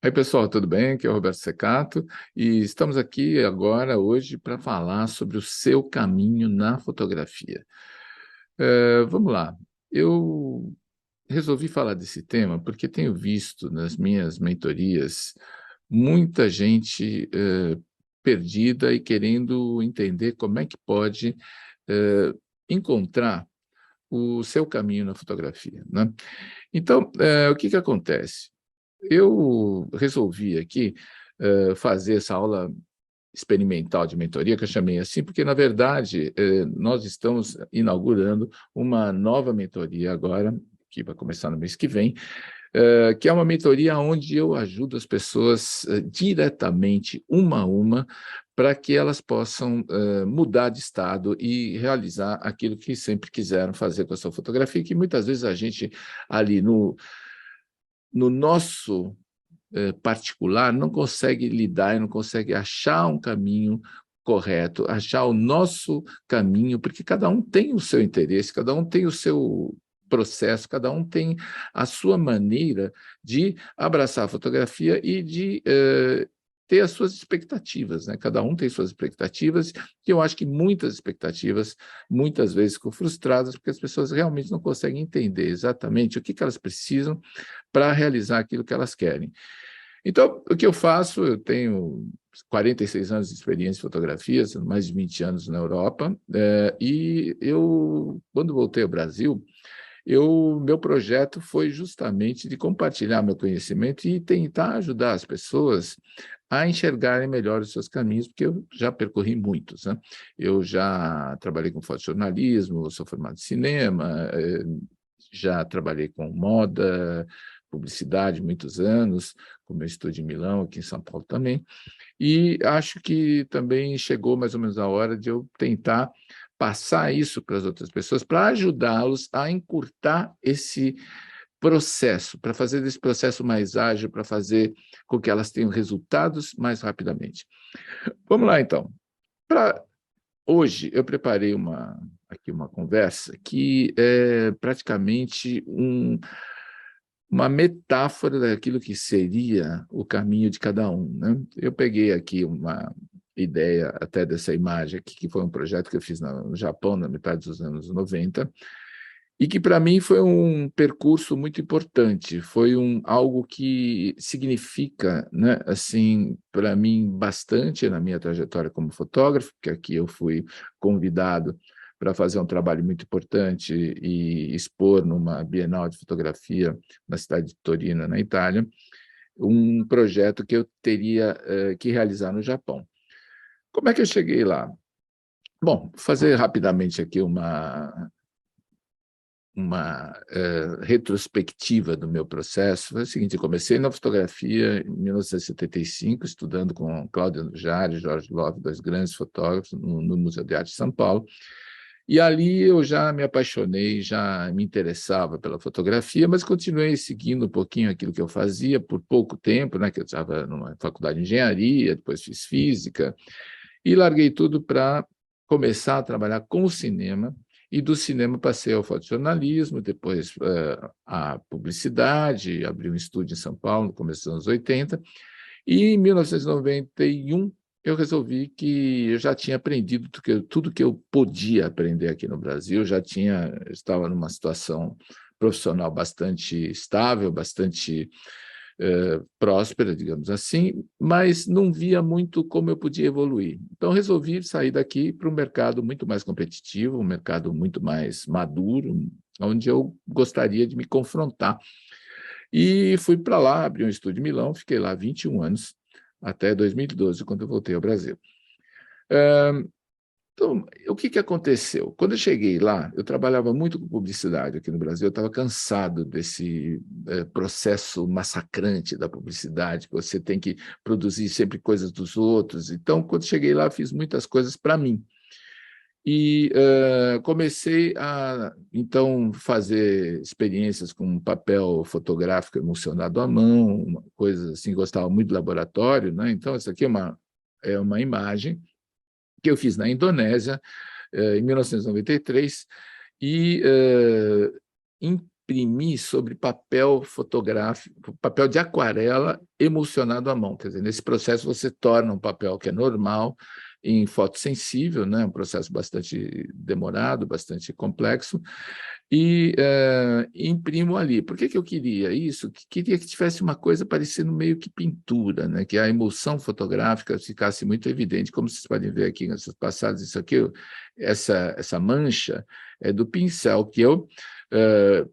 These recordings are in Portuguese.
Oi, pessoal, tudo bem? Aqui é o Roberto Secato e estamos aqui agora, hoje, para falar sobre o seu caminho na fotografia. Vamos lá. Eu resolvi falar desse tema porque tenho visto nas minhas mentorias muita gente perdida e querendo entender como é que pode eh, encontrar o seu caminho na fotografia, né? Então, o que que acontece? Eu resolvi aqui fazer essa aula experimental de mentoria, que eu chamei assim, porque, na verdade, nós estamos inaugurando uma nova mentoria agora, que vai começar no mês que vem, que é uma mentoria onde eu ajudo as pessoas diretamente, uma a uma, para que elas possam mudar de estado e realizar aquilo que sempre quiseram fazer com a sua fotografia, que muitas vezes a gente ali no nosso particular não consegue lidar e não consegue achar um caminho correto, achar o nosso caminho, porque cada um tem o seu interesse, cada um tem o seu processo, cada um tem a sua maneira de abraçar a fotografia e de ter as suas expectativas, né? Cada um tem suas expectativas, e eu acho que muitas expectativas, muitas vezes ficam frustradas, porque as pessoas realmente não conseguem entender exatamente o que elas precisam para realizar aquilo que elas querem. Então, o que eu faço, eu tenho 46 anos de experiência em fotografia, sendo mais de 20 anos na Europa, e eu, quando voltei ao Brasil, meu projeto foi justamente de compartilhar meu conhecimento e tentar ajudar as pessoas a enxergarem melhor os seus caminhos, porque eu já percorri muitos, né? Eu já trabalhei com fotojornalismo, sou formado em cinema, já trabalhei com moda, publicidade muitos anos, com meu estúdio em Milão, aqui em São Paulo também, e acho que também chegou mais ou menos a hora de eu tentar passar isso para as outras pessoas, para ajudá-los a encurtar esse processo, para fazer desse processo mais ágil, para fazer com que elas tenham resultados mais rapidamente. Vamos lá, então. Para hoje, eu preparei aqui uma conversa que é praticamente uma metáfora daquilo que seria o caminho de cada um, né? Eu peguei aqui uma ideia até dessa imagem aqui, que foi um projeto que eu fiz no Japão, na metade dos anos 90, e que para mim foi um percurso muito importante, foi algo que significa, né, assim, para mim bastante na minha trajetória como fotógrafo, porque aqui eu fui convidado para fazer um trabalho muito importante e expor numa Bienal de Fotografia na cidade de Torino, na Itália, um projeto que eu teria que realizar no Japão. Como é que eu cheguei lá? Bom, fazer rapidamente aqui uma retrospectiva do meu processo. Foi o seguinte: eu comecei na fotografia em 1975, estudando com Cláudio Andujar e Jorge Love, dois grandes fotógrafos, no Museu de Arte de São Paulo. E ali eu já me apaixonei, já me interessava pela fotografia, mas continuei seguindo um pouquinho aquilo que eu fazia por pouco tempo, né, que eu estava numa faculdade de engenharia, depois fiz física, e larguei tudo para começar a trabalhar com o cinema, e do cinema passei ao fotojornalismo, depois à publicidade, abri um estúdio em São Paulo no começo dos anos 80, e em 1991 eu resolvi que eu já tinha aprendido tudo que eu podia aprender aqui no Brasil, estava numa situação profissional bastante estável, bastante próspera, digamos assim, mas não via muito como eu podia evoluir. Então, resolvi sair daqui para um mercado muito mais competitivo, um mercado muito mais maduro, onde eu gostaria de me confrontar. E fui para lá, abri um estúdio em Milão, fiquei lá 21 anos, até 2012, quando eu voltei ao Brasil. Então, o que que aconteceu? Quando eu cheguei lá, eu trabalhava muito com publicidade aqui no Brasil, eu estava cansado desse processo massacrante da publicidade, que você tem que produzir sempre coisas dos outros. Então, quando cheguei lá, fiz muitas coisas para mim. E comecei a, então, fazer experiências com papel fotográfico emulsionado à mão, coisas assim, gostava muito do laboratório, né? Então, essa aqui é uma imagem que eu fiz na Indonésia, em 1993, e, imprimir sobre papel fotográfico, papel de aquarela emulsionado à mão. Quer dizer, nesse processo você torna um papel que é normal em fotossensível, né? Um processo bastante demorado, bastante complexo, e imprimo ali. Por que eu queria isso? Queria que tivesse uma coisa parecendo meio que pintura, né? Que a emulsão fotográfica ficasse muito evidente, como vocês podem ver aqui nessas passadas, isso aqui, essa mancha é do pincel que eu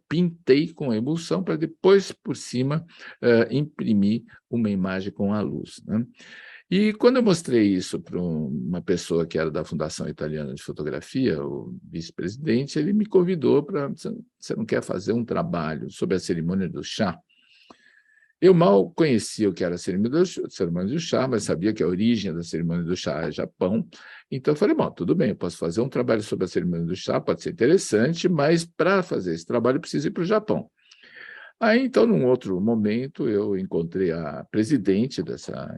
pintei com a emulsão para depois, por cima, imprimir uma imagem com a luz, né? E quando eu mostrei isso para uma pessoa que era da Fundação Italiana de Fotografia, o vice-presidente, ele me convidou para, você não quer fazer um trabalho sobre a cerimônia do chá? Eu mal conhecia o que era a cerimônia do chá, mas sabia que a origem da cerimônia do chá é Japão. Então, eu falei, bom, tudo bem, eu posso fazer um trabalho sobre a cerimônia do chá, pode ser interessante, mas para fazer esse trabalho eu preciso ir para o Japão. Aí, então, num outro momento, eu encontrei a presidente dessa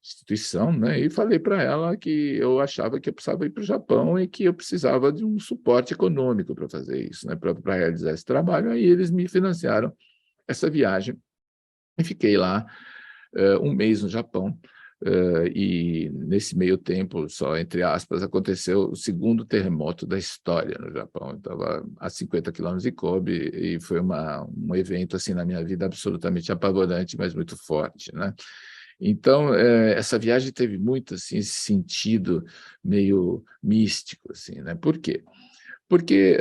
instituição, né, e falei para ela que eu achava que eu precisava ir para o Japão e que eu precisava de um suporte econômico para fazer isso, né, para realizar esse trabalho. Aí eles me financiaram essa viagem e fiquei lá um mês no Japão. E nesse meio tempo, só entre aspas, aconteceu o segundo terremoto da história no Japão. Eu estava a 50 quilômetros de Kobe e foi um evento assim na minha vida absolutamente apavorante, mas muito forte, né? Então, essa viagem teve muito assim, esse sentido meio místico, assim, né? Por quê? Porque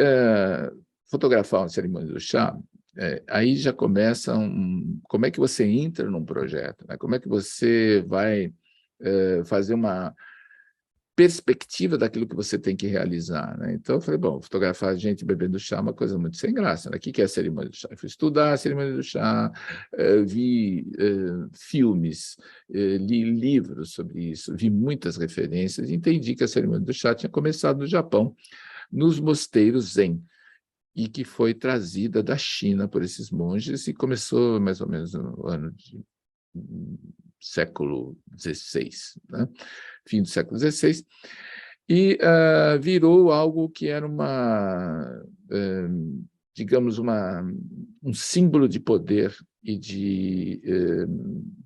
fotografar uma cerimônia do chá, aí já começa como é que você entra num projeto, né? Como é que você vai fazer uma perspectiva daquilo que você tem que realizar, né? Então, eu falei, bom, fotografar gente bebendo chá é uma coisa muito sem graça, né? O que é a cerimônia do chá? Eu fui estudar a cerimônia do chá, vi filmes, li livros sobre isso, vi muitas referências e entendi que a cerimônia do chá tinha começado no Japão, nos mosteiros Zen, e que foi trazida da China por esses monges e começou mais ou menos no ano de século XVI, né? Fim do século XVI, e virou algo que era digamos, um símbolo de poder e de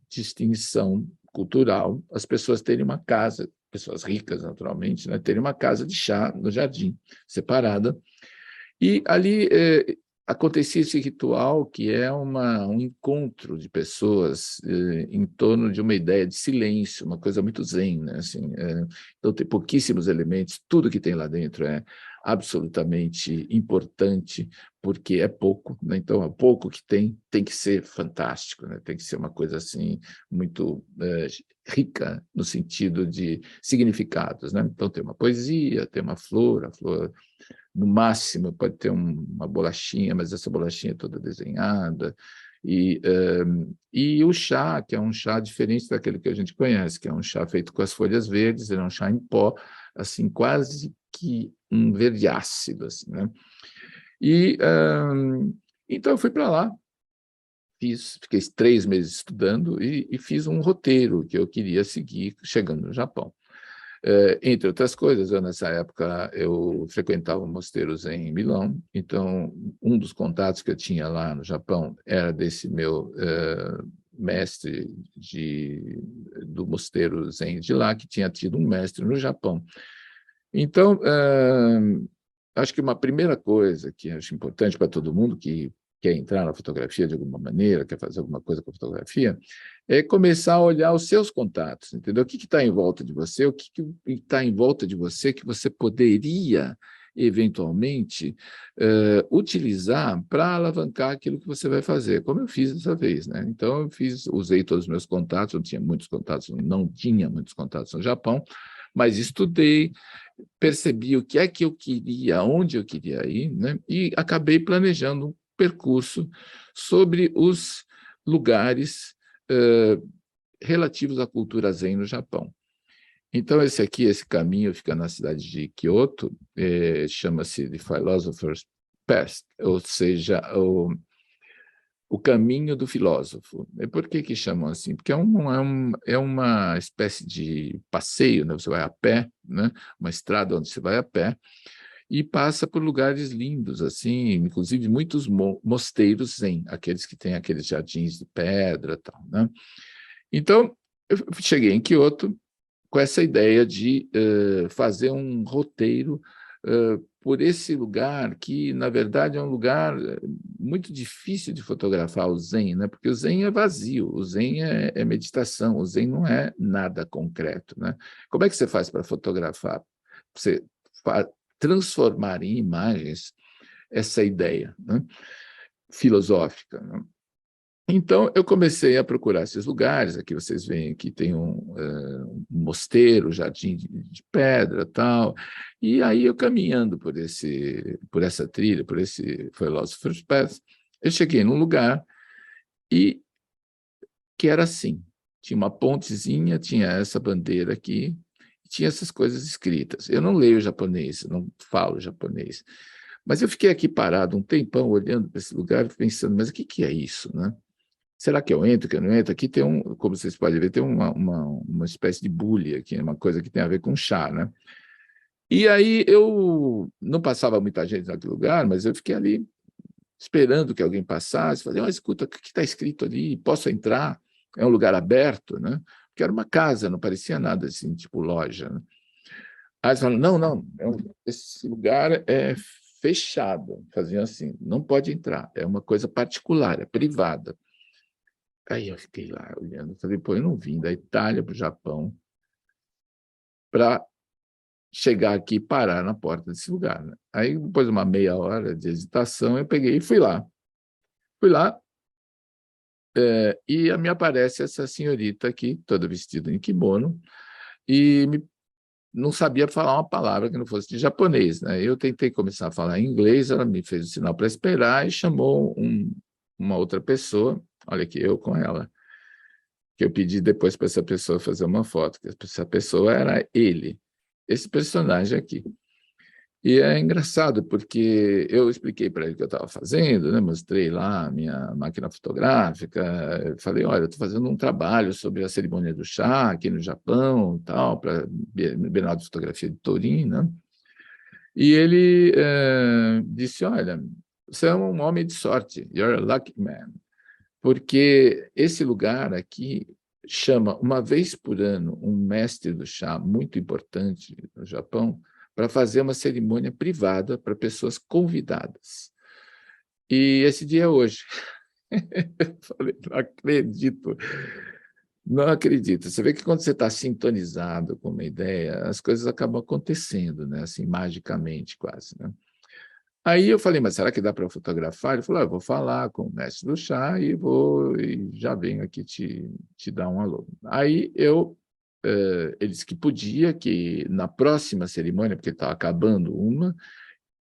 distinção cultural, as pessoas terem uma casa, pessoas ricas, naturalmente, né, terem uma casa de chá no jardim, separada, e ali acontecia esse ritual que é um encontro de pessoas em torno de uma ideia de silêncio, uma coisa muito zen, né? Assim, então tem pouquíssimos elementos, tudo que tem lá dentro é absolutamente importante, porque é pouco, né? Então, o pouco que tem que ser fantástico, né? Tem que ser uma coisa assim muito rica no sentido de significados, né? Então, tem uma poesia, tem uma flor, a flor no máximo pode ter uma bolachinha, mas essa bolachinha é toda desenhada. E o chá, que é um chá diferente daquele que a gente conhece, que é um chá feito com as folhas verdes, ele é um chá em pó, assim, quase que um verde ácido, assim, né? E, então, eu fui para lá, fiquei 3 meses estudando e fiz um roteiro que eu queria seguir chegando no Japão. Entre outras coisas, nessa época eu frequentava mosteiros em Milão, então um dos contatos que eu tinha lá no Japão era desse meu mestre do mosteiro Zen de lá, que tinha tido um mestre no Japão. Então, acho que uma primeira coisa que acho importante para todo mundo que quer entrar na fotografia de alguma maneira, quer fazer alguma coisa com a fotografia, é começar a olhar os seus contatos, entendeu? O que está em volta de você, o que está em volta de você que você poderia, eventualmente, utilizar para alavancar aquilo que você vai fazer, como eu fiz dessa vez, né? Então, usei todos os meus contatos, não tinha muitos contatos no Japão, mas estudei, percebi o que é que eu queria, onde eu queria ir, né? E acabei planejando um percurso sobre os lugares relativos à cultura Zen no Japão. Então, esse caminho fica na cidade de Kyoto, chama-se The Philosopher's Path, ou seja, o caminho do filósofo. E por que chamam assim? Porque é uma espécie de passeio, né? Você vai a pé, né? Uma estrada onde você vai a pé, e passa por lugares lindos, assim, inclusive muitos mosteiros zen, aqueles que têm aqueles jardins de pedra e tal, né? Então, eu cheguei em Kyoto com essa ideia de fazer um roteiro por esse lugar que, na verdade, é um lugar muito difícil de fotografar o Zen, né? Porque o Zen é vazio, o Zen é meditação, o Zen não é nada concreto, né? Como é que você faz para fotografar? Você transformar em imagens essa ideia, né? Filosófica, né? Então, eu comecei a procurar esses lugares. Aqui vocês veem que tem um mosteiro, jardim de pedra, tal. E aí eu caminhando por essa trilha, por esse Philosopher's Path, eu cheguei num lugar e que era assim. Tinha uma pontezinha, tinha essa bandeira aqui, tinha essas coisas escritas. Eu não leio japonês, eu não falo japonês. Mas eu fiquei aqui parado um tempão olhando para esse lugar, pensando, mas o que é isso, né? Será que eu entro, que eu não entro? Aqui tem como vocês podem ver, tem uma espécie de bule aqui, uma coisa que tem a ver com chá, né? E aí eu não passava muita gente naquele lugar, mas eu fiquei ali esperando que alguém passasse. Falei, escuta, o que está escrito ali? Posso entrar? É um lugar aberto, né? Porque era uma casa, não parecia nada assim, tipo loja, né? Aí eles falaram, não, não, esse lugar é fechado. Faziam assim, não pode entrar, é uma coisa particular, é privada. Aí eu fiquei lá olhando, falei, pô, eu não vim da Itália para o Japão para chegar aqui e parar na porta desse lugar, né? Aí, depois de uma meia hora de hesitação, eu peguei e fui lá. Fui lá, e me aparece essa senhorita aqui, toda vestida em kimono, e não sabia falar uma palavra que não fosse de japonês, né? Eu tentei começar a falar em inglês, ela me fez o sinal para esperar e chamou uma outra pessoa, olha aqui, eu com ela, que eu pedi depois para essa pessoa fazer uma foto, que essa pessoa era ele, esse personagem aqui. E é engraçado, porque eu expliquei para ele o que eu estava fazendo, né? Mostrei lá a minha máquina fotográfica, falei, olha, eu estou fazendo um trabalho sobre a cerimônia do chá aqui no Japão, tal, para Bienal de Fotografia de Turim, né? E ele disse, olha, você é um homem de sorte, you're a lucky man, porque esse lugar aqui chama, uma vez por ano, um mestre do chá muito importante no Japão para fazer uma cerimônia privada para pessoas convidadas. E esse dia é hoje. Eu falei, não acredito. Não acredito. Você vê que quando você está sintonizado com uma ideia, as coisas acabam acontecendo, né? Assim, magicamente, quase, né? Aí eu falei, mas será que dá para fotografar? Ele falou, eu vou falar com o mestre do chá e já venho aqui te dar um alô. Aí ele disse que podia, que na próxima cerimônia, porque estava acabando uma,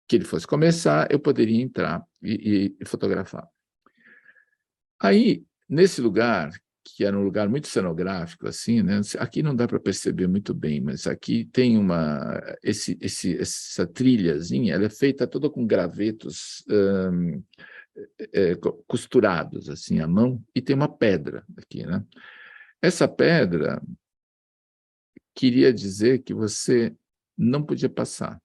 que ele fosse começar, eu poderia entrar e fotografar. Aí, nesse lugar, que era um lugar muito cenográfico, assim, né? Aqui não dá para perceber muito bem, mas aqui tem essa trilhazinha, ela é feita toda com gravetos costurados, assim, à mão, e tem uma pedra aqui, né? Essa pedra queria dizer que você não podia passar.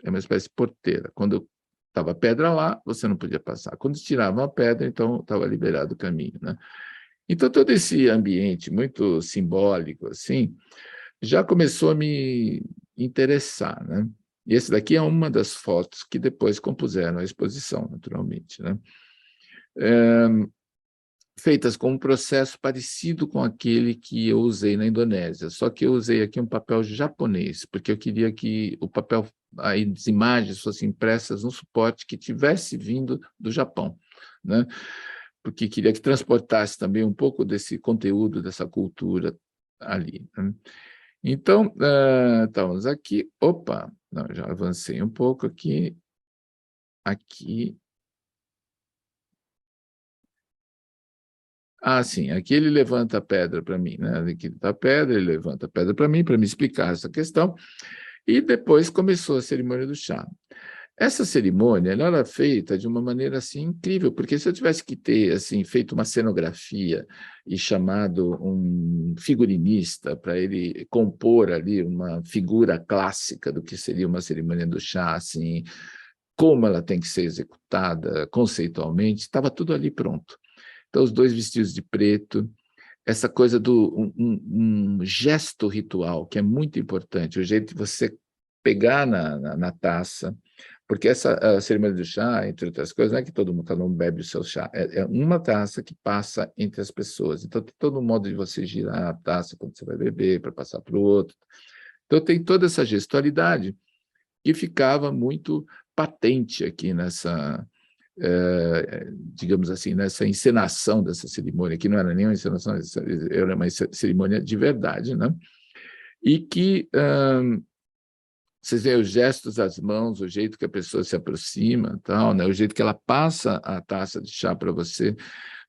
É uma espécie de porteira. Quando estava pedra lá, você não podia passar. Quando tiravam a pedra, então estava liberado o caminho, né? Então, todo esse ambiente muito simbólico, assim, já começou a me interessar, né? E esse daqui é uma das fotos que depois compuseram a exposição, naturalmente, né? Feitas com um processo parecido com aquele que eu usei na Indonésia, só que eu usei aqui um papel japonês, porque eu queria que o papel, as imagens fossem impressas num suporte que tivesse vindo do Japão, né? Porque queria que transportasse também um pouco desse conteúdo, dessa cultura ali, né? Então, estamos aqui. Opa, não, já avancei um pouco aqui. Aqui. Ah, sim, aqui ele levanta a pedra para mim, né? Aqui está a pedra, ele levanta a pedra para mim, para me explicar essa questão. E depois começou a cerimônia do chá. Essa cerimônia ela era feita de uma maneira assim incrível, porque se eu tivesse que ter assim feito uma cenografia e chamado um figurinista para ele compor ali uma figura clássica do que seria uma cerimônia do chá, assim, como ela tem que ser executada conceitualmente, estava tudo ali pronto. Então, os dois vestidos de preto, essa coisa do um gesto ritual, que é muito importante, o jeito de você pegar na taça, porque essa a cerimônia do chá, entre outras coisas, não é que cada um bebe o seu chá, é uma taça que passa entre as pessoas. Então, tem todo um modo de você girar a taça quando você vai beber, para passar para o outro. Então, tem toda essa gestualidade que ficava muito patente aqui nessa, digamos assim, nessa encenação dessa cerimônia, que não era nem uma encenação, era uma cerimônia de verdade, né? E que vocês veem os gestos das mãos, o jeito que a pessoa se aproxima, tal, né? O jeito que ela passa a taça de chá para você.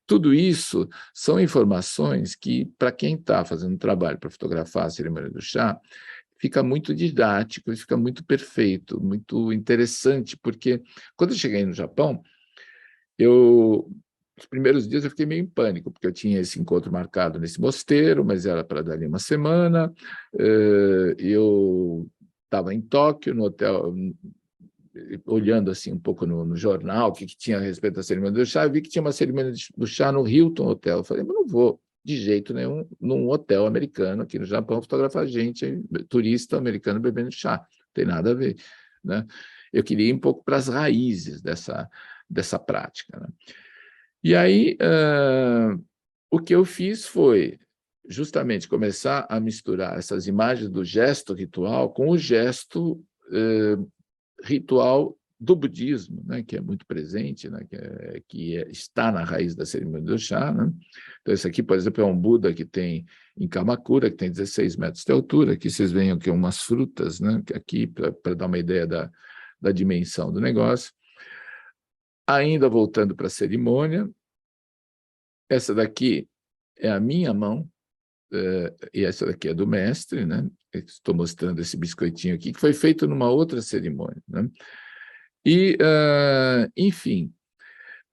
Tudo isso são informações que, para quem está fazendo um trabalho para fotografar a cerimônia do chá, fica muito didático e fica muito perfeito, muito interessante, porque quando eu cheguei no Japão, os primeiros dias eu fiquei meio em pânico, porque eu tinha esse encontro marcado nesse mosteiro, mas era para dali uma semana, eu estava em Tóquio, no hotel, olhando assim um pouco no jornal, o que tinha a respeito da cerimônia do chá, eu vi que tinha uma cerimônia do chá no Hilton Hotel. Eu falei, mas não vou de jeito nenhum num hotel americano aqui no Japão fotografar gente, turista americano bebendo chá. Não tem nada a ver, né? Eu queria ir um pouco para as raízes dessa prática, né? E aí, o que eu fiz foi justamente começar a misturar essas imagens do gesto ritual com o gesto ritual do budismo, né, que é muito presente, né, está na raiz da cerimônia do chá, né? Então, esse aqui, por exemplo, é um Buda que tem em Kamakura, que tem 16 metros de altura. Aqui vocês veem aqui umas frutas, né, aqui para dar uma ideia da dimensão do negócio. Ainda voltando para a cerimônia, essa daqui é a minha mão, e essa daqui é do mestre, né? Estou mostrando esse biscoitinho aqui, que foi feito numa outra cerimônia, né? E, enfim,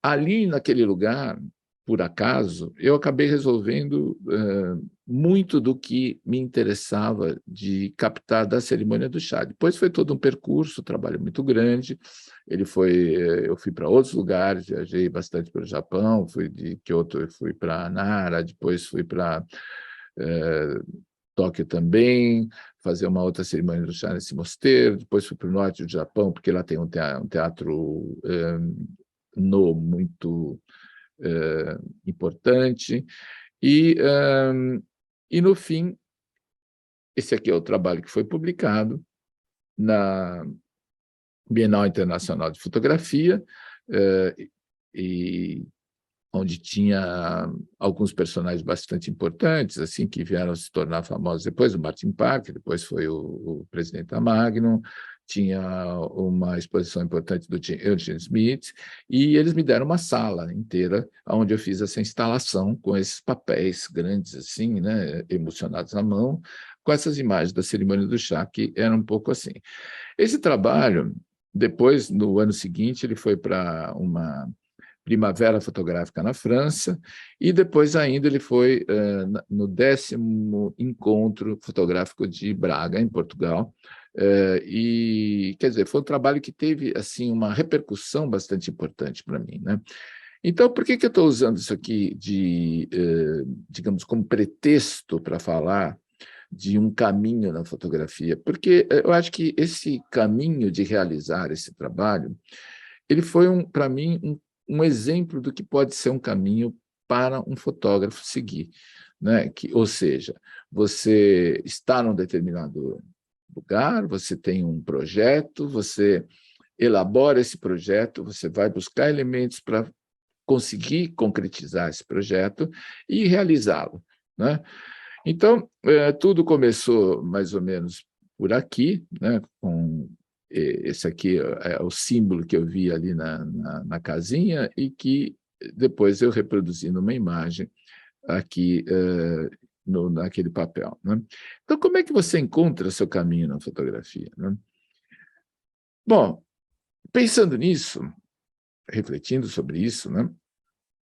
ali naquele lugar, por acaso, eu acabei resolvendo muito do que me interessava de captar da cerimônia do chá. Depois foi todo um percurso, um trabalho muito grande. Eu fui para outros lugares, viajei bastante pelo Japão, fui de Kyoto, eu fui para Nara, depois fui para Tóquio também, fazer uma outra cerimônia do chá nesse mosteiro, depois fui para o norte do Japão, porque lá tem um teatro no muito importante, e, e no fim, esse aqui é o trabalho que foi publicado na Bienal Internacional de Fotografia, e onde tinha alguns personagens bastante importantes, assim, que vieram se tornar famosos depois, o Martin Parker, depois foi o presidente da Magnum, tinha uma exposição importante do Eugene Smith, e eles me deram uma sala inteira, onde eu fiz essa instalação com esses papéis grandes, assim, né, emocionados à mão, com essas imagens da cerimônia do chá, que era um pouco assim. Esse trabalho, depois, no ano seguinte, ele foi para uma Primavera Fotográfica na França, e depois ainda ele foi no 10º Encontro Fotográfico de Braga, em Portugal, e, quer dizer, foi um trabalho que teve assim uma repercussão bastante importante para mim, né? Então, por que eu estou usando isso aqui digamos, como pretexto para falar de um caminho na fotografia? Porque eu acho que esse caminho de realizar esse trabalho, ele foi, para mim, um exemplo do que pode ser um caminho para um fotógrafo seguir, né? Ou seja, você está num determinado lugar, você tem um projeto, você elabora esse projeto, você vai buscar elementos para conseguir concretizar esse projeto e realizá-lo, né? Então, tudo começou mais ou menos por aqui, né, com esse aqui é o símbolo que eu vi ali na casinha e que depois eu reproduzi numa imagem aqui naquele papel, né? Então, como é que você encontra seu caminho na fotografia, né? Bom, pensando nisso, refletindo sobre isso, né,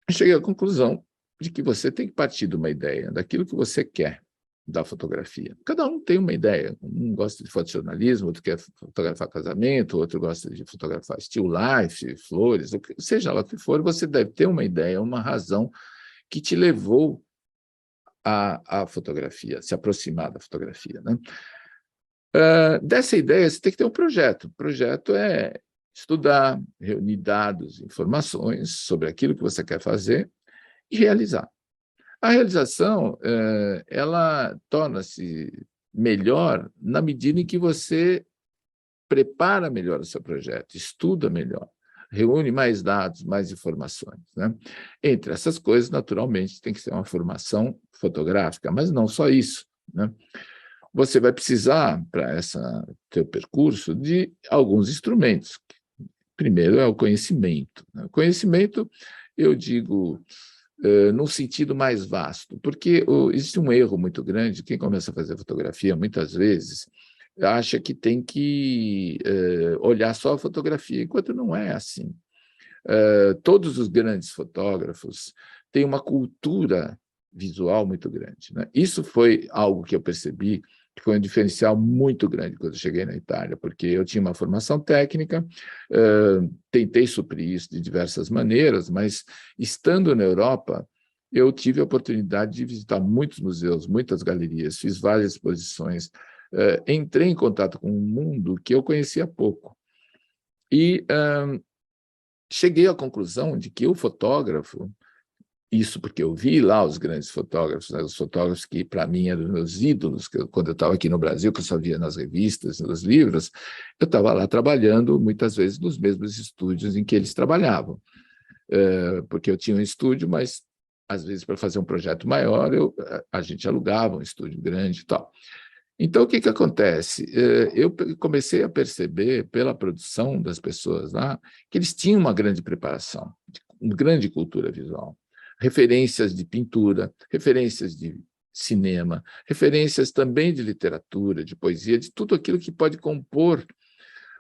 eu cheguei à conclusão de que você tem que partir de uma ideia, daquilo que você quer da fotografia. Cada um tem uma ideia. Um gosta de fotojornalismo, outro quer fotografar casamento, outro gosta de fotografar still life, flores, seja lá o que for, você deve ter uma ideia, uma razão que te levou à fotografia, se aproximar da fotografia, né? Dessa ideia, você tem que ter um projeto. O projeto é estudar, reunir dados, informações sobre aquilo que você quer fazer e realizar. A realização, ela torna-se melhor na medida em que você prepara melhor o seu projeto, estuda melhor, reúne mais dados, mais informações, né? Entre essas coisas, naturalmente, tem que ser uma formação fotográfica, mas não só isso, né? Você vai precisar, para esse teu percurso, de alguns instrumentos. Primeiro é o conhecimento, né? O conhecimento, eu digo, num sentido mais vasto, porque existe um erro muito grande, quem começa a fazer fotografia, muitas vezes, acha que tem que olhar só a fotografia, enquanto não é assim. Todos os grandes fotógrafos têm uma cultura visual muito grande, né? Isso foi algo que eu percebi que foi um diferencial muito grande quando eu cheguei na Itália, porque eu tinha uma formação técnica, tentei suprir isso de diversas maneiras, mas estando na Europa, eu tive a oportunidade de visitar muitos museus, muitas galerias, fiz várias exposições, entrei em contato com um mundo que eu conhecia pouco. E cheguei à conclusão de que o fotógrafo, isso porque eu vi lá os grandes fotógrafos, né, os fotógrafos que, para mim, eram meus ídolos, quando eu estava aqui no Brasil, que eu só via nas revistas, nos livros, eu estava lá trabalhando, muitas vezes, nos mesmos estúdios em que eles trabalhavam. Porque eu tinha um estúdio, mas, às vezes, para fazer um projeto maior, a gente alugava um estúdio grande e tal. Então, o que acontece? Eu comecei a perceber, pela produção das pessoas lá, que eles tinham uma grande preparação, uma grande cultura visual. Referências de pintura, referências de cinema, referências também de literatura, de poesia, de tudo aquilo que pode compor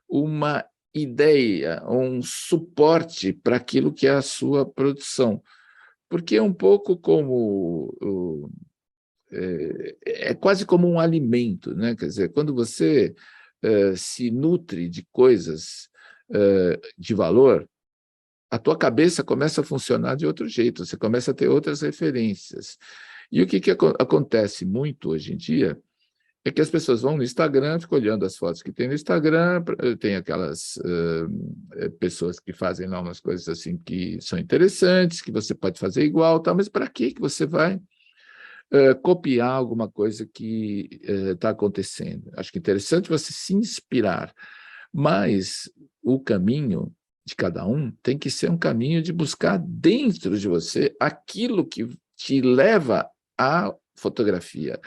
uma ideia, um suporte para aquilo que é a sua produção. Porque é um pouco como é quase como um alimento, né? Quer dizer, quando você se nutre de coisas de valor, a tua cabeça começa a funcionar de outro jeito, você começa a ter outras referências. E o que acontece muito hoje em dia é que as pessoas vão no Instagram, ficam olhando as fotos que tem no Instagram, tem aquelas pessoas que fazem lá umas coisas assim que são interessantes, que você pode fazer igual, tá? Mas para que você vai copiar alguma coisa que está acontecendo? Acho que é interessante você se inspirar, mas o caminho de cada um tem que ser um caminho de buscar dentro de você aquilo que te leva à fotografia,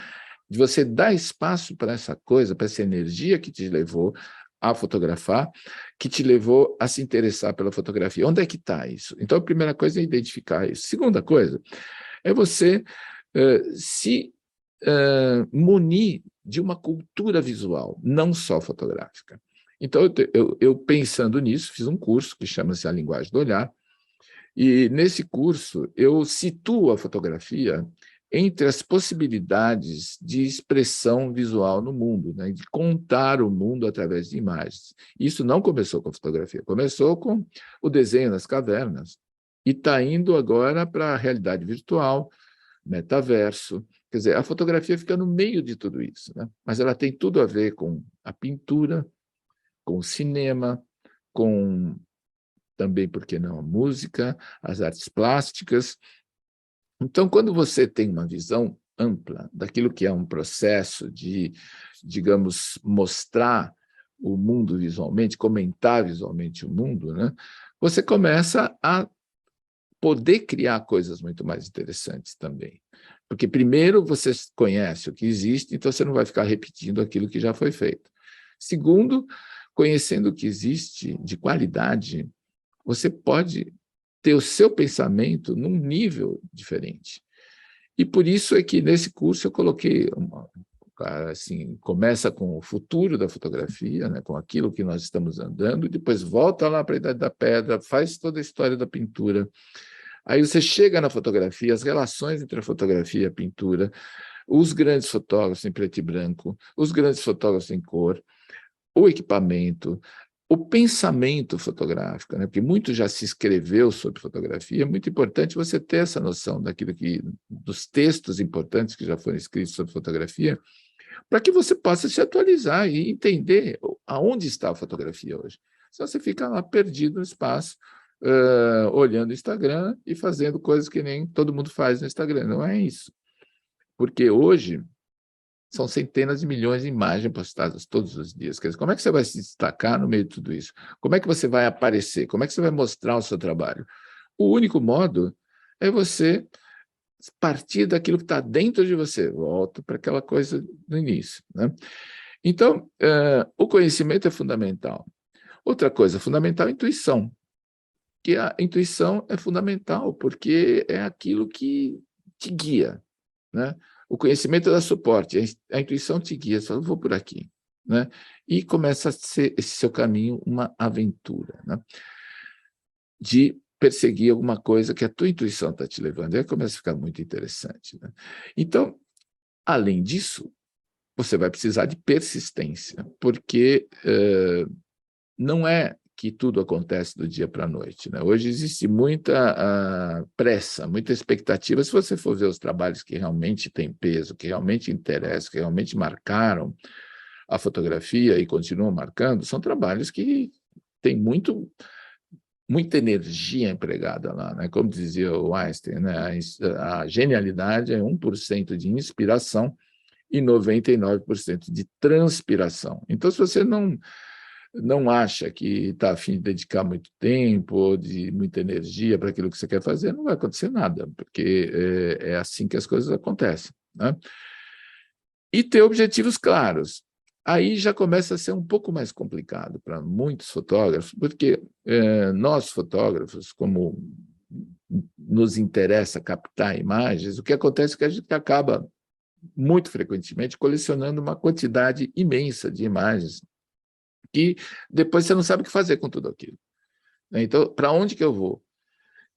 de você dar espaço para essa coisa, para essa energia que te levou a fotografar, que te levou a se interessar pela fotografia. Onde é que está isso? Então, a primeira coisa é identificar isso. Segunda coisa é você se munir de uma cultura visual, não só fotográfica. Então, eu pensando nisso, fiz um curso que chama-se A Linguagem do Olhar, e nesse curso eu situo a fotografia entre as possibilidades de expressão visual no mundo, né, de contar o mundo através de imagens. Isso não começou com a fotografia, começou com o desenho nas cavernas, e está indo agora para a realidade virtual, metaverso. Quer dizer, a fotografia fica no meio de tudo isso, né? Mas ela tem tudo a ver com a pintura, com o cinema, com também, por que não, a música, as artes plásticas. Então, quando você tem uma visão ampla daquilo que é um processo de, digamos, mostrar o mundo visualmente, comentar visualmente o mundo, né, você começa a poder criar coisas muito mais interessantes também. Porque, primeiro, você conhece o que existe, então você não vai ficar repetindo aquilo que já foi feito. Segundo, conhecendo o que existe de qualidade, você pode ter o seu pensamento num nível diferente. E por isso é que nesse curso eu coloquei assim, começa com o futuro da fotografia, né, com aquilo que nós estamos andando, e depois volta lá para a Idade da Pedra, faz toda a história da pintura, Aí você chega na fotografia, as relações entre a fotografia e a pintura, os grandes fotógrafos em preto e branco, os grandes fotógrafos em cor, o equipamento, o pensamento fotográfico, né? Porque muito já se escreveu sobre fotografia, é muito importante você ter essa noção dos textos importantes que já foram escritos sobre fotografia, para que você possa se atualizar e entender aonde está a fotografia hoje. Senão você fica lá perdido no espaço, olhando o Instagram e fazendo coisas que nem todo mundo faz no Instagram. Não é isso. Porque hoje são centenas de milhões de imagens postadas todos os dias. Quer dizer, como é que você vai se destacar no meio de tudo isso? Como é que você vai aparecer? Como é que você vai mostrar o seu trabalho? O único modo é você partir daquilo que está dentro de você. Volto para aquela coisa do início, né? Então, o conhecimento é fundamental. Outra coisa fundamental é a intuição. Que a intuição é fundamental, porque é aquilo que te guia, né? O conhecimento dá suporte, a intuição te guia, você fala, vou por aqui, né? E começa a ser esse seu caminho uma aventura, né? De perseguir alguma coisa que a tua intuição está te levando. Aí começa a ficar muito interessante, né? Então, além disso, você vai precisar de persistência, porque não é que tudo acontece do dia para a noite, né? Hoje existe muita pressa, muita expectativa. Se você for ver os trabalhos que realmente têm peso, que realmente interessam, que realmente marcaram a fotografia e continuam marcando, são trabalhos que têm muita energia empregada lá, né? Como dizia o Einstein, né? A genialidade é 1% de inspiração e 99% de transpiração. Então, se você não acha que está a fim de dedicar muito tempo ou de muita energia para aquilo que você quer fazer, não vai acontecer nada, porque é assim que as coisas acontecem, né? E ter objetivos claros. Aí já começa a ser um pouco mais complicado para muitos fotógrafos, porque nós, fotógrafos, como nos interessa captar imagens, o que acontece é que a gente acaba, muito frequentemente, colecionando uma quantidade imensa de imagens que depois você não sabe o que fazer com tudo aquilo, né? Então, para onde que eu vou?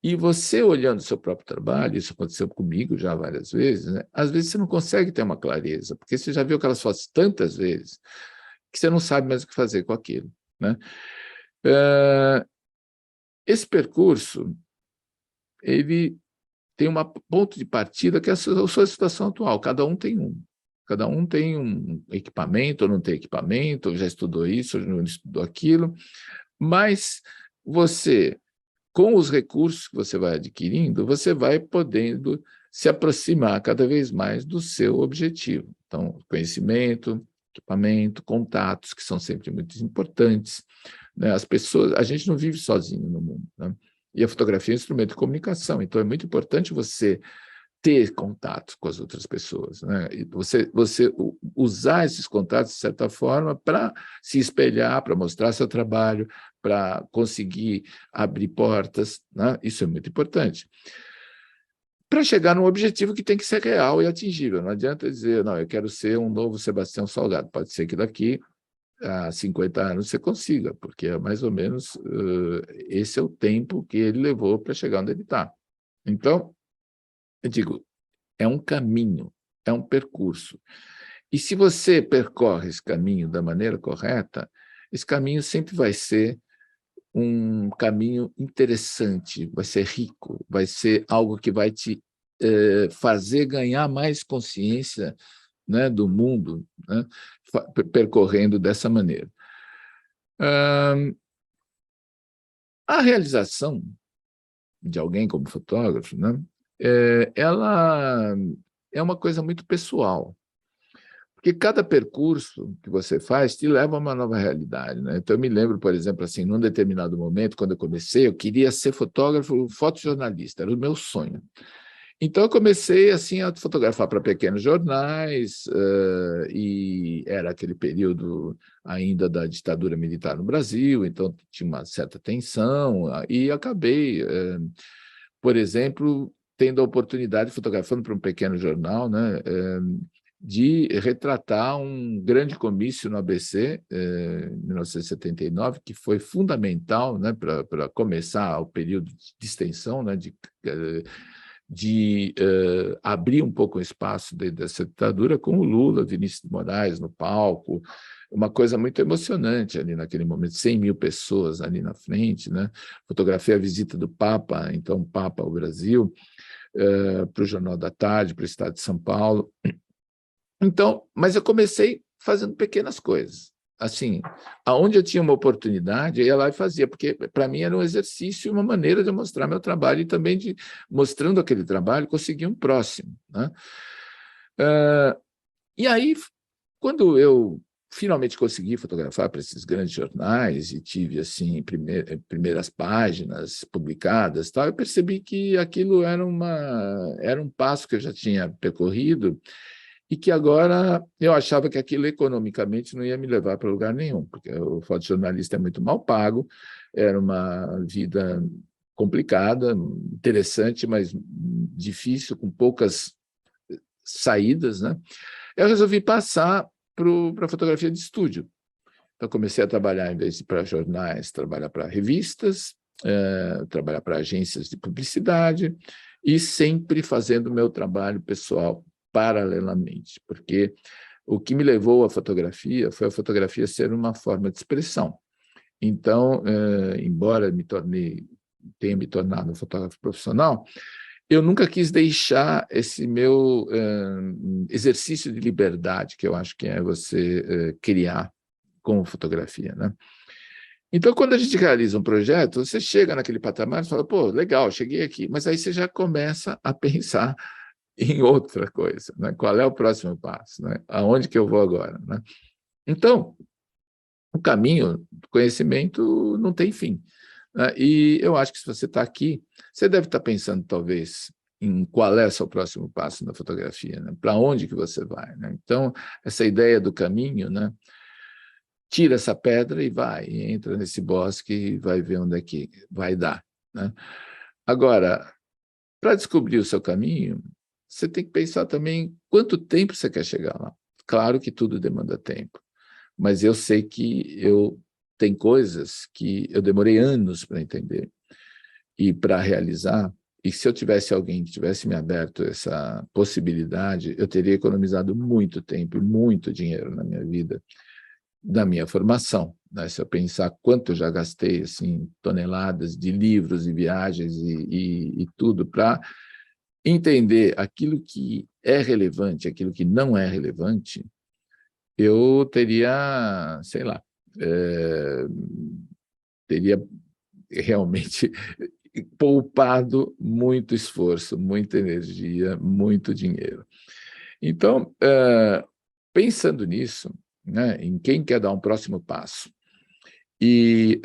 E você olhando o seu próprio trabalho, isso aconteceu comigo já várias vezes, né? Às vezes você não consegue ter uma clareza, porque você já viu aquelas fotos tantas vezes que você não sabe mais o que fazer com aquilo, né? Esse percurso, ele tem um ponto de partida que é a sua situação atual, cada um tem um. Cada um tem um equipamento, ou não tem equipamento, ou já estudou isso, ou não estudou aquilo, mas você, com os recursos que você vai adquirindo, você vai podendo se aproximar cada vez mais do seu objetivo. Então, conhecimento, equipamento, contatos, que são sempre muito importantes, né? As pessoas, a gente não vive sozinho no mundo, né? E a fotografia é um instrumento de comunicação, então é muito importante você ter contato com as outras pessoas, né? E você usar esses contatos, de certa forma, para se espelhar, para mostrar seu trabalho, para conseguir abrir portas, né? Isso é muito importante. Para chegar num objetivo que tem que ser real e atingível. Não adianta dizer, não, eu quero ser um novo Sebastião Salgado. Pode ser que daqui a 50 anos você consiga, porque é mais ou menos esse é o tempo que ele levou para chegar onde ele está. Então, eu digo, é um caminho, é um percurso. E se você percorre esse caminho da maneira correta, esse caminho sempre vai ser um caminho interessante, vai ser rico, vai ser algo que vai te fazer ganhar mais consciência, né, do mundo, né, percorrendo dessa maneira. A realização de alguém como fotógrafo, né, ela é uma coisa muito pessoal, porque cada percurso que você faz te leva a uma nova realidade, né? Então, eu me lembro, por exemplo, assim, num determinado momento, quando eu comecei, eu queria ser fotógrafo, fotojornalista, era o meu sonho. Então, eu comecei assim, a fotografar para pequenos jornais, e era aquele período ainda da ditadura militar no Brasil, então tinha uma certa tensão, e acabei, por exemplo, tendo a oportunidade, fotografando para um pequeno jornal, né, de retratar um grande comício no ABC, em 1979, que foi fundamental, né, para começar o período de extensão, né, de abrir um pouco o espaço dessa ditadura, com o Lula, Vinícius de Moraes no palco, uma coisa muito emocionante ali naquele momento, 100 mil pessoas ali na frente, né? Fotografei a visita do Papa, então Papa ao Brasil, para o Jornal da Tarde, para o Estado de São Paulo. Então, mas eu comecei fazendo pequenas coisas. Assim, aonde eu tinha uma oportunidade, eu ia lá e fazia, porque para mim era um exercício, uma maneira de eu mostrar meu trabalho e também de, mostrando aquele trabalho, conseguir um próximo, né? E aí, quando eu finalmente consegui fotografar para esses grandes jornais e tive assim primeiras páginas publicadas, tal, eu percebi que aquilo era um passo que eu já tinha percorrido e que agora eu achava que aquilo economicamente não ia me levar para lugar nenhum, porque o fotojornalista é muito mal pago, era uma vida complicada, interessante, mas difícil, com poucas saídas, né? Eu resolvi passar para a fotografia de estúdio. Então, comecei a trabalhar, em vez de para jornais, trabalhar para revistas, trabalhar para agências de publicidade e sempre fazendo o meu trabalho pessoal paralelamente, porque o que me levou à fotografia foi a fotografia ser uma forma de expressão. Então, embora tenha me tornado um fotógrafo profissional, eu nunca quis deixar esse meu exercício de liberdade, que eu acho que é você criar com fotografia, né? Então, quando a gente realiza um projeto, você chega naquele patamar e fala, pô, legal, cheguei aqui, mas aí você já começa a pensar em outra coisa, né? Qual é o próximo passo, né? Aonde que eu vou agora, né? Então, o caminho do conhecimento não tem fim, né? E eu acho que se você está aqui, você deve estar pensando, talvez, em qual é o seu próximo passo na fotografia, né? Para onde que você vai, né? Então, essa ideia do caminho, né? Tira essa pedra e vai, e entra nesse bosque e vai ver onde é que vai dar, né? Agora, para descobrir o seu caminho, você tem que pensar também quanto tempo você quer chegar lá. Claro que tudo demanda tempo, mas eu sei que tem coisas que eu demorei anos para entender e para realizar, e se eu tivesse alguém que tivesse me aberto essa possibilidade, eu teria economizado muito tempo e muito dinheiro na minha vida, da minha formação, né? Se eu pensar quanto eu já gastei, assim, toneladas de livros e viagens e tudo para entender aquilo que é relevante, aquilo que não é relevante, eu teria, sei lá, teria realmente poupado muito esforço, muita energia, muito dinheiro. Então, pensando nisso, né, em quem quer dar um próximo passo e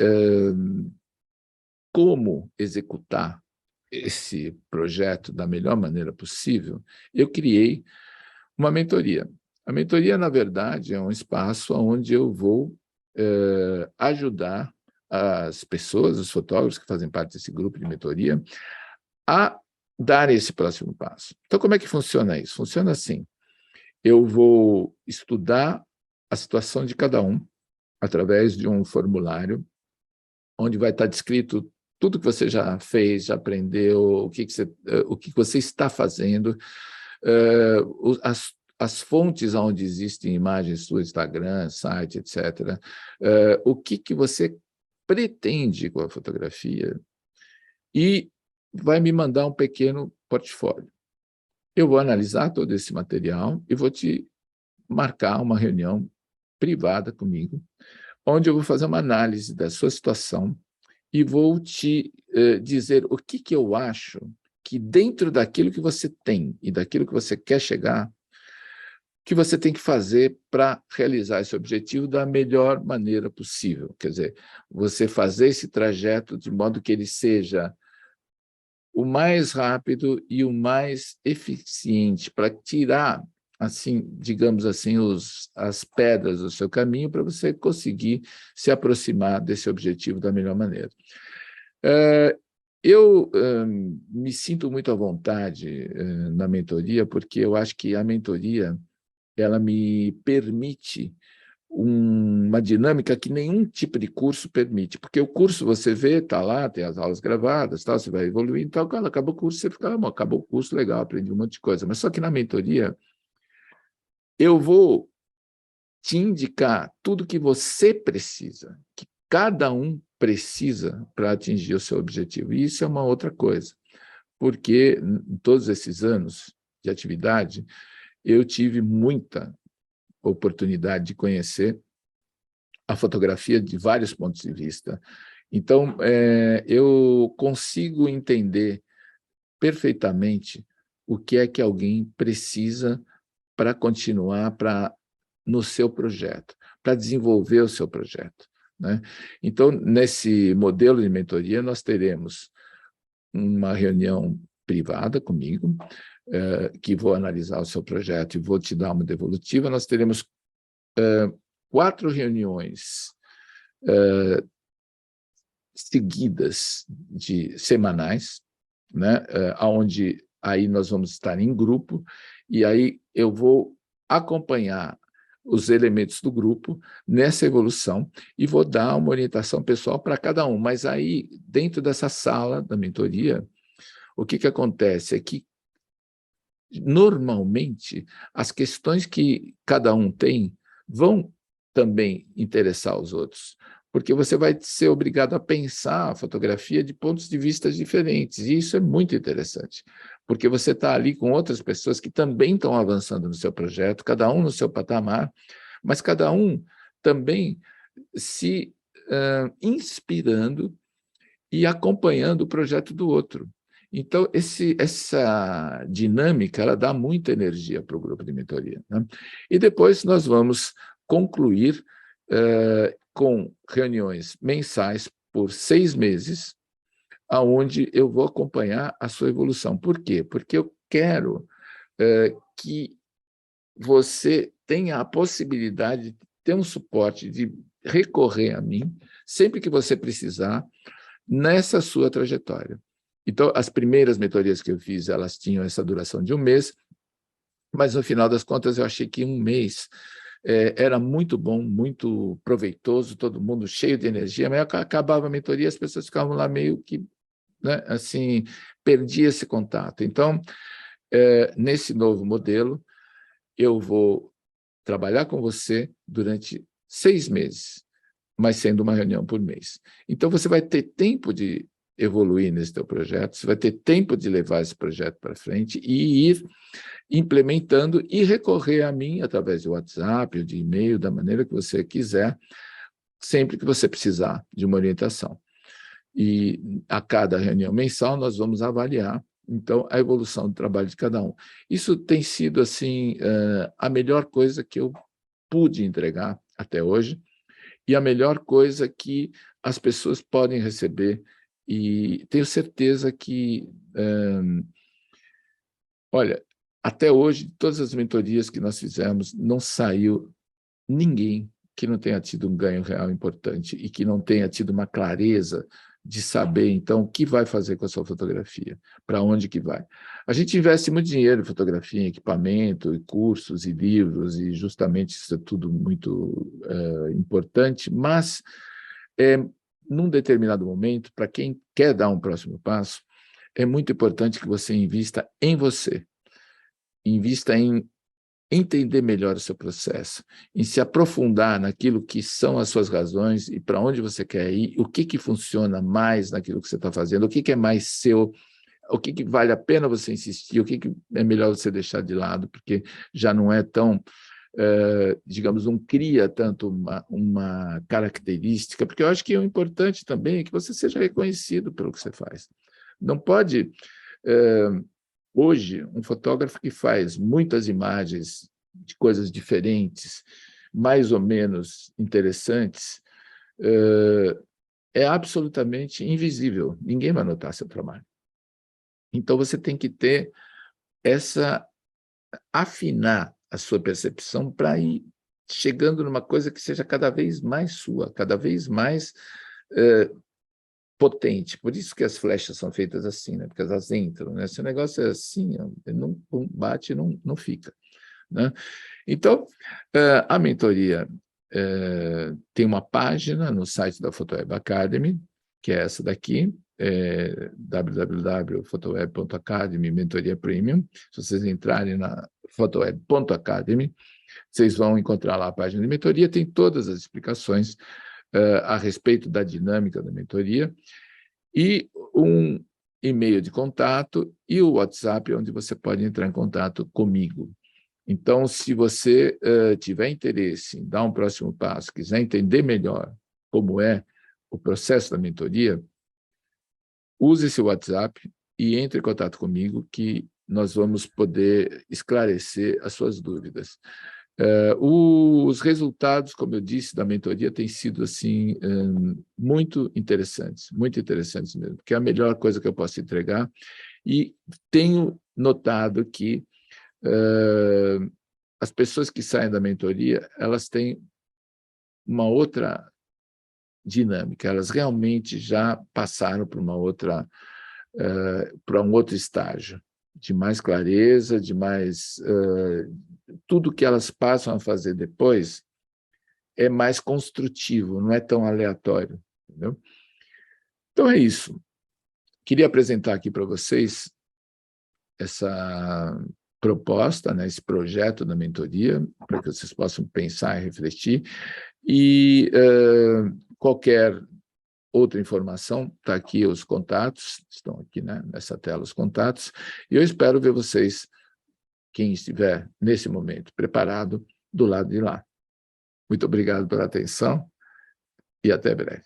como executar esse projeto da melhor maneira possível, eu criei uma mentoria. A mentoria, na verdade, é um espaço onde eu vou ajudar as pessoas, os fotógrafos que fazem parte desse grupo de mentoria, a dar esse próximo passo. Então, como é que funciona isso? Funciona assim: eu vou estudar a situação de cada um através de um formulário, onde vai estar descrito tudo que você já fez, já aprendeu, o que você está fazendo, as fontes onde existem imagens do Instagram, site, etc. O que você pretende com a fotografia e vai me mandar um pequeno portfólio. Eu vou analisar todo esse material e vou te marcar uma reunião privada comigo, onde eu vou fazer uma análise da sua situação e vou te dizer o que eu acho que dentro daquilo que você tem e daquilo que você quer chegar, que você tem que fazer para realizar esse objetivo da melhor maneira possível. Quer dizer, você fazer esse trajeto de modo que ele seja o mais rápido e o mais eficiente para tirar, assim, digamos assim, as pedras do seu caminho para você conseguir se aproximar desse objetivo da melhor maneira. Eu me sinto muito à vontade na mentoria, porque eu acho que a mentoria ela me permite uma dinâmica que nenhum tipo de curso permite, porque o curso você vê, está lá, tem as aulas gravadas, tal, você vai evoluindo, tal, quando acabou o curso, você fica, acabou o curso, legal, aprendi um monte de coisa. Mas só que na mentoria, eu vou te indicar tudo que você precisa, que cada um precisa para atingir o seu objetivo. E isso é uma outra coisa, porque em todos esses anos de atividade, eu tive muita oportunidade de conhecer a fotografia de vários pontos de vista. Então, eu consigo entender perfeitamente o que é que alguém precisa para continuar no seu projeto, para desenvolver o seu projeto, né? Então, nesse modelo de mentoria, nós teremos uma reunião privada comigo, que vou analisar o seu projeto e vou te dar uma devolutiva. Nós teremos 4 reuniões seguidas semanais, né, onde aí nós vamos estar em grupo, e aí eu vou acompanhar os elementos do grupo nessa evolução e vou dar uma orientação pessoal para cada um. Mas aí, dentro dessa sala da mentoria, o que acontece é que, normalmente, as questões que cada um tem vão também interessar os outros, porque você vai ser obrigado a pensar a fotografia de pontos de vista diferentes, e isso é muito interessante, porque você está ali com outras pessoas que também estão avançando no seu projeto, cada um no seu patamar, mas cada um também se inspirando e acompanhando o projeto do outro. Então, essa dinâmica, ela dá muita energia para o grupo de mentoria, né? E depois nós vamos concluir com reuniões mensais por 6 meses, aonde eu vou acompanhar a sua evolução. Por quê? Porque eu quero que você tenha a possibilidade de ter um suporte, de recorrer a mim, sempre que você precisar, nessa sua trajetória. Então, as primeiras mentorias que eu fiz, elas tinham essa duração de 1 mês, mas, no final das contas, eu achei que 1 mês era muito bom, muito proveitoso, todo mundo cheio de energia, mas acabava a mentoria, as pessoas ficavam lá meio que, né, assim, perdia esse contato. Então, nesse novo modelo, eu vou trabalhar com você durante 6 meses, mas sendo uma reunião por mês. Então, você vai ter tempo de evoluir nesse teu projeto, você vai ter tempo de levar esse projeto para frente e ir implementando e recorrer a mim através de WhatsApp, ou de e-mail, da maneira que você quiser, sempre que você precisar de uma orientação. E a cada reunião mensal nós vamos avaliar, então, a evolução do trabalho de cada um. Isso tem sido, assim, a melhor coisa que eu pude entregar até hoje, e a melhor coisa que as pessoas podem receber, e tenho certeza que, olha, até hoje, todas as mentorias que nós fizemos, não saiu ninguém que não tenha tido um ganho real importante e que não tenha tido uma clareza de saber, então, o que vai fazer com a sua fotografia, para onde que vai. A gente investe muito dinheiro em fotografia, em equipamento, em cursos e livros, e justamente isso é tudo muito importante, mas, num determinado momento, para quem quer dar um próximo passo, é muito importante que você invista em você, invista em entender melhor o seu processo, em se aprofundar naquilo que são as suas razões e para onde você quer ir, o que funciona mais naquilo que você está fazendo, o que é mais seu, o que vale a pena você insistir, o que é melhor você deixar de lado, porque já não é tão, digamos, não cria tanto uma característica, porque eu acho que o importante também é que você seja reconhecido pelo que você faz. Não pode... Hoje, um fotógrafo que faz muitas imagens de coisas diferentes, mais ou menos interessantes, é absolutamente invisível. Ninguém vai notar seu trabalho. Então, você tem que ter afinar a sua percepção para ir chegando numa coisa que seja cada vez mais sua, cada vez mais potente. Por isso que as flechas são feitas assim, né? Porque elas entram, né? Se o negócio é assim, não bate, não fica. né? Então, a mentoria tem uma página no site da Photoweb Academy, que é essa daqui, www.photoweb.academy, mentoria premium. Se vocês entrarem na photoweb.academy, vocês vão encontrar lá a página de mentoria, tem todas as explicações a respeito da dinâmica da mentoria, e um e-mail de contato e o WhatsApp, onde você pode entrar em contato comigo. Então, se você tiver interesse em dar um próximo passo, quiser entender melhor como é o processo da mentoria, use esse WhatsApp e entre em contato comigo, que nós vamos poder esclarecer as suas dúvidas. Os resultados, como eu disse, da mentoria têm sido assim, muito interessantes mesmo, porque é a melhor coisa que eu posso entregar, e tenho notado que as pessoas que saem da mentoria, elas têm uma outra dinâmica, elas realmente já passaram para para um outro estágio, de mais clareza, de mais... tudo que elas passam a fazer depois é mais construtivo, não é tão aleatório, entendeu? Então é isso. Queria apresentar aqui para vocês essa proposta, né, esse projeto da mentoria, para que vocês possam pensar e refletir. E qualquer outra informação, está aqui os contatos, estão aqui, né, nessa tela os contatos, e eu espero ver vocês, quem estiver nesse momento preparado, do lado de lá. Muito obrigado pela atenção e até breve.